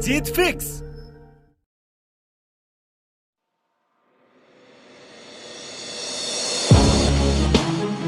जीत fix.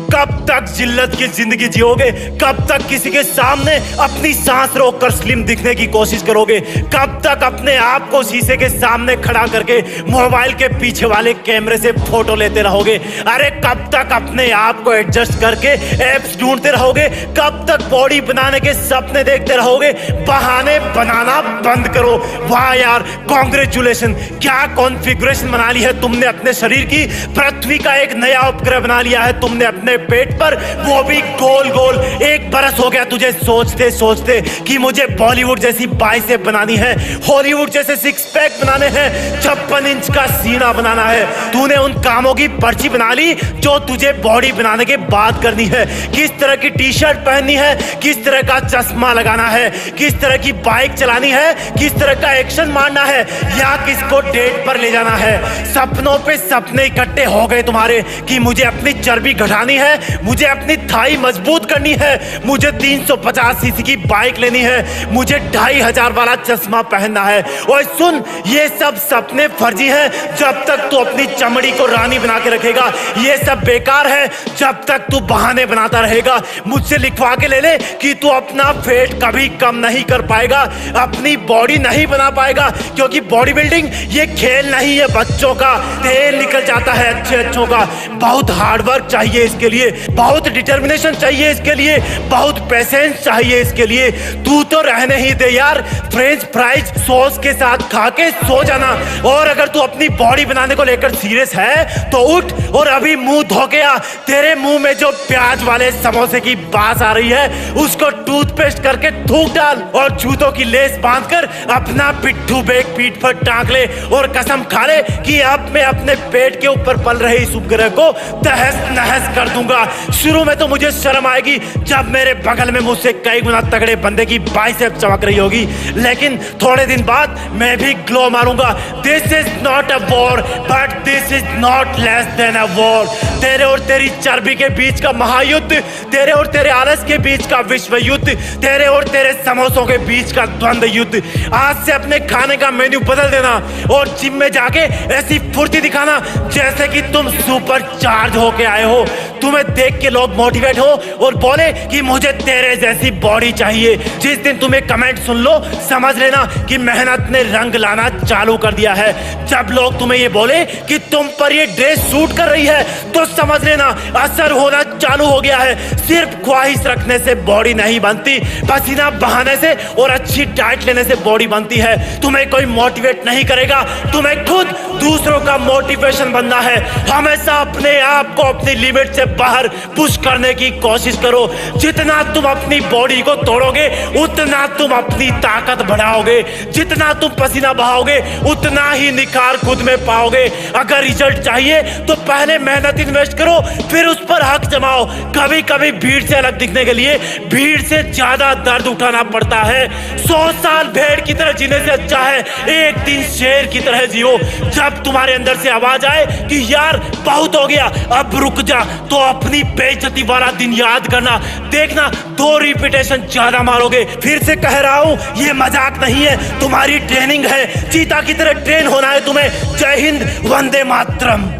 कब तक जिल्लत की जिंदगी जियोगे? कब तक किसी के सामने अपनी सांस रोककर स्लिम दिखने की कोशिश करोगे? कब तक अपने आप को शीशे के सामने खड़ा करके मोबाइल के पीछे वाले कैमरे से फोटो लेते रहोगे? अरे कब तक अपने आप को एडजस्ट करके एप्स ढूंढते रहोगे? कब तक बॉडी बनाने के सपने देखते रहोगे? बहाने बनाना बंद करो। वाह यार, कांग्रेचुलेशन, क्या कॉन्फ़िगरेशन बना ली है तुमने अपने शरीर की। पृथ्वी का एक नया उपग्रह बना लिया है तुमने अपने पेट पर, वो भी गोल गोल। 1 बरस हो गया तुझे सोचते सोचते कि मुझे बॉलीवुड जैसी बाइसेप बनानी है, हॉलीवुड जैसे 6 पैक बनाने हैं, 56 इंच का सीना बनाना है। तूने उन कामों की पर्ची बना ली जो तुझे बॉडी बनाने के बाद करनी है। किस तरह की टी शर्ट पहननी है, किस तरह का चश्मा लगाना है, किस तरह की बाइक चलानी है, किस तरह का एक्शन मारना है, या किसको डेट पर ले जाना है। सपनों पे सपने इकट्ठे हो गए तुम्हारे कि मुझे अपनी चर्बी घटानी है, मुझे अपनी थाई मजबूत करनी है, मुझे 350 सीसी की बाइक लेनी है, मुझे 2500 वाला चश्मा पहनना है। और सुन, ये सब सपने फर्जी हैं जब तक तू अपनी चमड़ी को रानी बना के रखेगा। ये सब बेकार है जब तक तू बहाने बनाता रहेगा। मुझसे लिखवा के ले ले कि तू अपना वेट कभी कम नहीं कर पाएगा, अपनी बॉडी नहीं बना पाएगा, क्योंकि बॉडी बिल्डिंग ये खेल नहीं है बच्चों का। तेल निकल जाता है अच्छों का। बहुत हार्डवर्क चाहिए इसके लिए, बहुत डिटर्मिनेशन चाहिए इसके लिए, बहुत पेशेंस चाहिए इसके लिए। तू तो रहने ही दे यार, फ्रेंच फ्राइज सॉस के साथ खा के सो जाना। और अगर तू अपनी बॉडी बनाने को लेकर सीरियस है तो उठ और अभी मुंह धो के आ। तेरे मुंह में जो प्याज वाले समोसे की बास आ रही है उसको टूथपेस्ट करके थूक डाल और जूतों की लेस बांधकर अपना पिट्ठू बैग पीठ पर टांग ले और कसम खा ले कि अब मैं अपने पेट के ऊपर पल रहे इस उपग्रह को तहस नहस कर दूंगा। शुरू में तो मुझे शर्म आएगी जब मेरे बगल में मुझसे कई गुना तगड़े बंदे की बाइसेप चमक रही होगी, लेकिन थोड़े दिन बाद मैं भी ग्लो मारूंगा। This is not a war but this is not less than a war. तेरे और तेरी चर्बी के बीच का महायुद्ध, तेरे और तेरे आलस के बीच का विश्व युद्ध, तेरे और तेरे समोसों के बीच का द्वंद्व युद्ध। आज से अपने खाने का मेन्यू बदल देना और जिम में जाके ऐसी फुर्ती दिखाना जैसे कि तुम सुपर चार्ज होके आए हो। तुम्हें देख के लोग मोटिवेट हो और बोले कि मुझे तेरे जैसी बॉडी चाहिए। जिस दिन तुम्हें कमेंट सुन लो समझ लेना कि मेहनत ने रंग लाना चालू कर दिया है। जब लोग तुम्हें ये बोले कि तुम पर ये ड्रेस सूट कर रही है तो समझ लेना असर होना चालू हो गया है। सिर्फ ख्वाहिश रखने से बॉडी नहीं बनती, पसीना बहाने से और अच्छी डाइट लेने से बॉडी बनती है। तुम्हें कोई मोटिवेट नहीं करेगा, तुम्हें खुद दूसरों का मोटिवेशन बनना है। हमेशा अपने आप को अपनी लिमिट से बाहर पुश करने की कोशिश करो। जितना तुम अपनी बॉडी को तोड़ोगे उतना तुम अपनी ताकत बढ़ाओगे, जितना तुम पसीना बहाओगे उतना ही निखार खुद में पाओगे। अगर रिजल्ट चाहिए तो पहले मेहनत इन्वेस्ट करो, फिर उस पर हक जमाओ। कभी कभी भीड़ से अलग दिखने के लिए भीड़ से ज्यादा दर्द उठाना पड़ता है। 100 साल भेड़ की तरह जीने से अच्छा है एक दिन शेर की तरह जियो। जब तुम्हारे अंदर से आवाज आए कि यार बहुत हो गया अब रुक जा, तो अपनी बेइज्जती वाला दिन याद करना। देखना 2 रिपीटेशन ज्यादा मारोगे। फिर से कह रहा हूं, ये मजाक नहीं है, तुम्हारी ट्रेनिंग है। चीता की तरह ट्रेन होना है तुम्हें। जय हिंद, वंदे मातरम।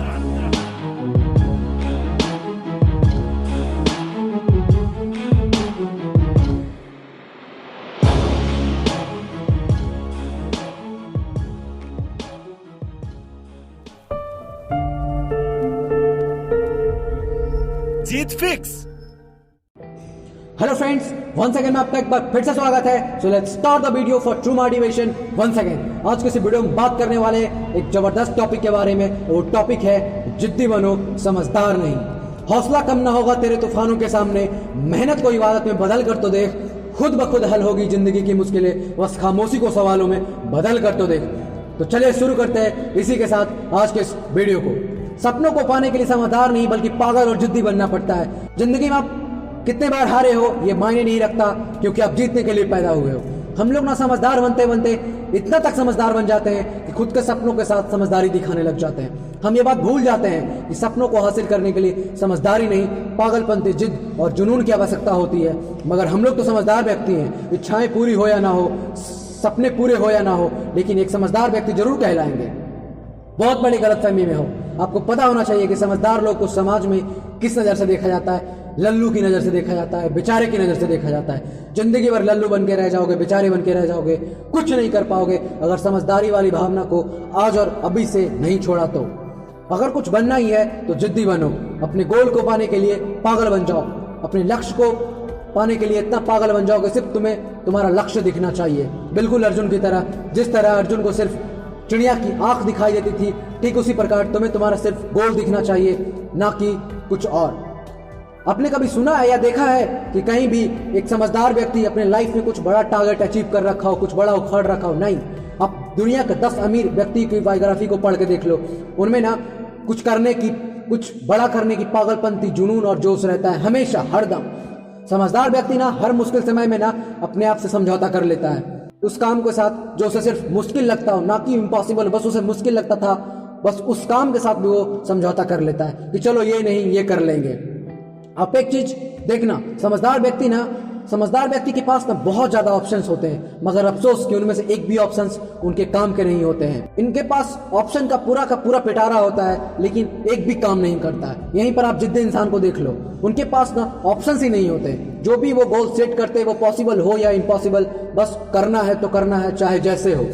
जीत fix. Hello friends, once again आपका एक बार फिर से स्वागत है। So let's start the video for true motivation once again. आज के इस वीडियो में बात करने वाले एक जबरदस्त टॉपिक के बारे में। वो टॉपिक है जिद्दी बनो, समझदार नहीं। हौसला कम ना होगा तेरे तूफानों के सामने। मेहनत को इबादत में बदल कर तो देख, खुद ब खुद हल होगी जिंदगी की मुश्किलें। बस खामोशी को सवालों में बदल कर तो देख। तो चलिए शुरू करते हैं इसी के साथ आज के इस वीडियो को। सपनों को पाने के लिए समझदार नहीं बल्कि पागल और जिद्दी बनना पड़ता है। जिंदगी में आप कितने बार हारे हो ये मायने नहीं रखता, क्योंकि आप जीतने के लिए पैदा हुए हो। हम लोग ना समझदार बनते बनते इतना तक समझदार बन जाते हैं कि खुद के सपनों के साथ समझदारी दिखाने लग जाते हैं। हम ये बात भूल जाते हैं कि सपनों को हासिल करने के लिए समझदारी नहीं, पागलपंती, जिद और जुनून की आवश्यकता होती है। मगर हम लोग तो समझदार व्यक्ति हैं। इच्छाएं पूरी हो या ना हो, सपने पूरे हो या ना हो, लेकिन एक समझदार व्यक्ति जरूर कहलाएंगे। बहुत बड़ी गलतफहमी में हो। आपको पता होना चाहिए कि समझदार लोग को समाज में किस नज़र से देखा जाता है। लल्लू की नज़र से देखा जाता है, बेचारे की नज़र से देखा जाता है। जिंदगी भर लल्लू बन के रह जाओगे, बेचारे बन के रह जाओगे, कुछ नहीं कर पाओगे अगर समझदारी वाली भावना को आज और अभी से नहीं छोड़ा तो। अगर कुछ बनना ही है तो जिद्दी बनो। अपने गोल को पाने के लिए पागल बन जाओ। अपने लक्ष्य को पाने के लिए इतना पागल बन जाओ कि सिर्फ तुम्हें तुम्हारा लक्ष्य दिखना चाहिए। बिल्कुल अर्जुन की तरह, जिस तरह अर्जुन को सिर्फ चिड़िया की आंख दिखाई देती थी, ठीक उसी प्रकार तुम्हें तुम्हारा सिर्फ गोल दिखना चाहिए, ना कि कुछ और। आपने कभी सुना है या देखा है कि कहीं भी एक समझदार व्यक्ति अपने लाइफ में कुछ बड़ा टारगेट अचीव कर रखा हो, कुछ बड़ा उखाड़ रखा हो? नहीं। आप दुनिया के 10 अमीर व्यक्ति की बायोग्राफी को पढ़ के देख लो, उनमें ना कुछ करने की, कुछ बड़ा करने की पागलपंती, जुनून और जोश रहता है हमेशा, हरदम। समझदार व्यक्ति ना हर मुश्किल समय में ना अपने आप से समझौता कर लेता है उस काम के साथ जो उसे सिर्फ मुश्किल लगता हो, ना कि इम्पॉसिबल, बस उसे मुश्किल लगता था, बस उस काम के साथ भी वो समझौता कर लेता है कि चलो ये नहीं, ये कर लेंगे। आप एक चीज देखना, समझदार व्यक्ति के पास ना बहुत ज्यादा ऑप्शंस होते हैं, मगर अफसोस कि उनमें से एक भी ऑप्शंस उनके काम के नहीं होते हैं। इनके पास ऑप्शन का पूरा पिटारा होता है, लेकिन एक भी काम नहीं करता है। यहीं पर आप जिद्दी इंसान को देख लो, उनके पास ना ऑप्शंस ही नहीं होते। जो भी वो गोल सेट करते हैं, वो पॉसिबल हो या इम्पॉसिबल, बस करना है तो करना है, चाहे जैसे हो।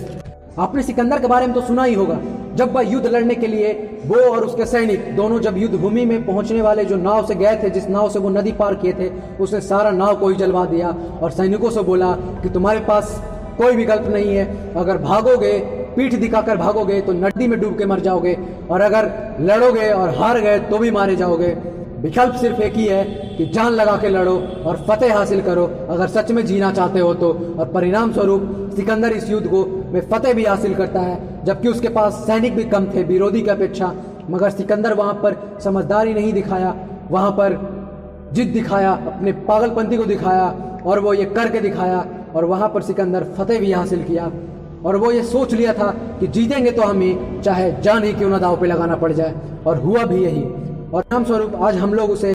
आपने सिकंदर के बारे में तो सुना ही होगा। जब वह युद्ध लड़ने के लिए, वो और उसके सैनिक दोनों जब युद्ध भूमि में पहुंचने वाले, जो नाव से गए थे, जिस नाव से वो नदी पार किए थे, उसने सारा नाव को ही जलवा दिया और सैनिकों से बोला कि तुम्हारे पास कोई विकल्प नहीं है। अगर भागोगे, पीठ दिखाकर भागोगे तो नदी में डूब के मर जाओगे, और अगर लड़ोगे और हार गए तो भी मारे जाओगे। विकल्प सिर्फ एक ही है कि जान लगा के लड़ो और फतेह हासिल करो अगर सच में जीना चाहते हो तो। और परिणाम स्वरूप सिकंदर इस युद्ध को में फतेह भी हासिल करता है, जबकि उसके पास सैनिक भी कम थे विरोधी की अपेक्षा। मगर सिकंदर वहां पर समझदारी नहीं दिखाया, वहां पर जिद दिखाया, अपने पागलपंती को दिखाया, और वो ये करके दिखाया, और वहां पर सिकंदर फतेह भी हासिल किया। और वो ये सोच लिया था कि जीतेंगे तो हम ही, चाहे जान ही क्यों ना दांव पे लगाना पड़ जाए, और हुआ भी यही। और नाम स्वरूप आज हम लोग उसे